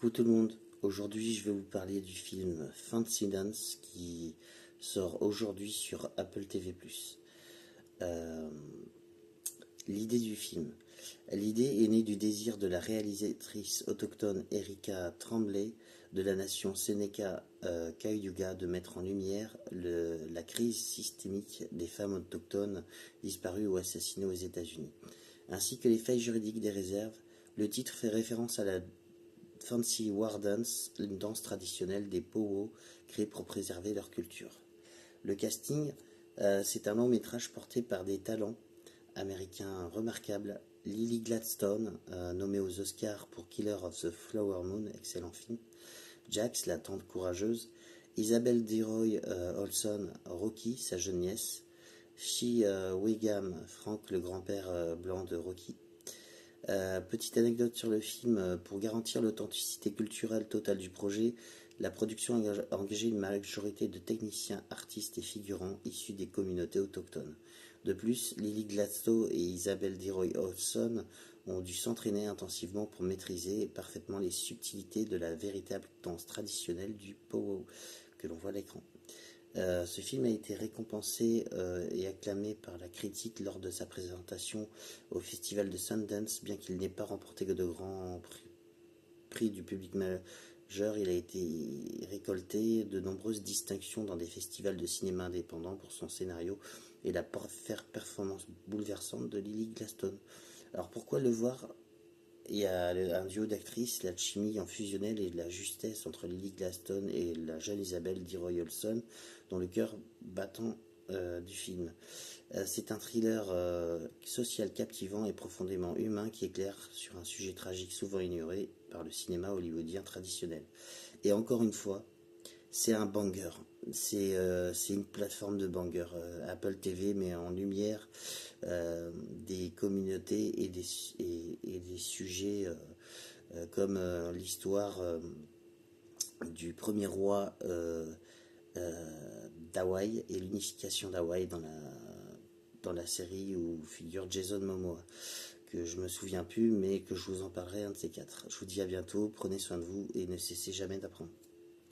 Coucou tout le monde, aujourd'hui je vais vous parler du film Fancy Dance qui sort aujourd'hui sur Apple TV+. Euh, L'idée du film. L'idée est née du désir de la réalisatrice autochtone Erika Tremblay de la nation Seneca Cayuga de mettre en lumière la crise systémique des femmes autochtones disparues ou assassinées aux États-Unis, ainsi que les failles juridiques des réserves. Le titre fait référence à la Fancy War Dance, une danse traditionnelle des Powwow créée pour préserver leur culture. Le casting, c'est un long métrage porté par des talents américains remarquables. Lily Gladstone, nommée aux Oscars pour Killer of the Flower Moon, excellent film. Jax, la tante courageuse. Isabelle Deroy Olson, Rocky, sa jeune nièce. Shea Wiggum, Frank, le grand-père blanc de Rocky. Petite anecdote sur le film, pour garantir l'authenticité culturelle totale du projet, la production a engagé une majorité de techniciens, artistes et figurants issus des communautés autochtones. De plus, Lily Gladstone et Isabelle Deroy Olson ont dû s'entraîner intensivement pour maîtriser parfaitement les subtilités de la véritable danse traditionnelle du powwow que l'on voit à l'écran. Ce film a été récompensé et acclamé par la critique lors de sa présentation au festival de Sundance, bien qu'il n'ait pas remporté que de grands prix du public majeur. Il a été récolté de nombreuses distinctions dans des festivals de cinéma indépendants pour son scénario et la performance bouleversante de Lily Gladstone. Alors pourquoi le voir? Il y a un duo d'actrices, la chimie en fusionnelle et la justesse entre Lily Gladstone et la jeune Isabelle Deroy Olson, dans le cœur battant du film. C'est un thriller social captivant et profondément humain qui éclaire sur un sujet tragique souvent ignoré par le cinéma hollywoodien traditionnel. Et encore une fois, c'est un banger. C'est une plateforme de banger. Apple TV met en lumière des communautés et des sujets comme l'histoire du premier roi d'Hawaï et l'unification d'Hawaï dans la série où figure Jason Momoa, que je me souviens plus, mais que je vous en parlerai un de ces quatre. Je vous dis à bientôt, prenez soin de vous et ne cessez jamais d'apprendre.